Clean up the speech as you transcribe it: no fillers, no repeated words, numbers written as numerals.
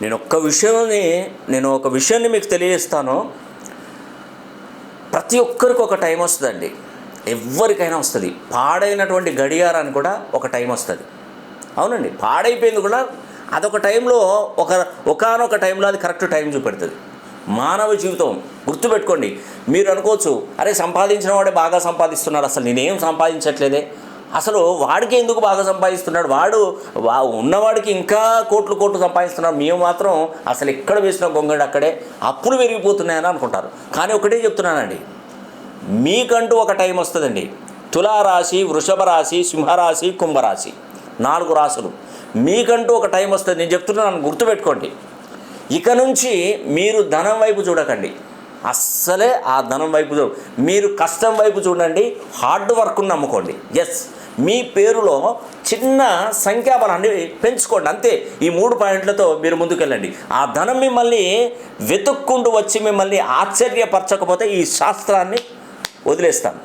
నేను ఒక విషయాన్ని మీకు తెలియజేస్తాను. ప్రతి ఒక్కరికి ఒక టైం వస్తుందండి, ఎవరికైనా వస్తుంది. పాడైనటువంటి గడియారానికి కూడా ఒక టైం వస్తుంది. అవునండి, పాడైపోయింది కూడా అదొక టైంలో ఒకానొక టైంలో అది కరెక్ట్ టైం చూపెడుతుంది. మానవ జీవితం గుర్తుపెట్టుకోండి. మీరు అనుకోవచ్చు, అరే సంపాదించిన వాడే బాగా సంపాదిస్తున్నాడు, అసలు నేనేం సంపాదించట్లేదే, అసలు వాడికి ఎందుకు బాగా సంపాదిస్తున్నాడు, ఉన్నవాడికి ఇంకా కోట్లు సంపాదిస్తున్నాడు, మేము మాత్రం అసలు ఎక్కడ వేసిన గొంగడి అక్కడే, అప్పులు పెరిగిపోతున్నాయని అనుకుంటారు. కానీ ఒకటే చెప్తున్నానండి, మీకంటూ ఒక టైం వస్తుందండి. తులారాశి, వృషభ రాశి, సింహరాశి, కుంభరాశి, 4 రాశులు. మీకంటూ ఒక టైం వస్తుంది. నేను చెప్తున్నాను, గుర్తుపెట్టుకోండి. ఇక నుంచి మీరు ధనం వైపు చూడకండి, అస్సలే ఆ ధనం వైపు మీరు కష్టం వైపు చూడండి, హార్డ్ వర్క్ను నమ్ముకోండి. ఎస్, మీ పేరులో చిన్న సంఖ్యాబలాన్ని పెంచుకోండి, అంతే. ఈ 3 పాయింట్లతో మీరు ముందుకెళ్ళండి. ఆ ధనం మిమ్మల్ని వెతుక్కుంటూ వచ్చి మిమ్మల్ని ఆశ్చర్యపరచకపోతే ఈ శాస్త్రాన్ని వదిలేస్తాను.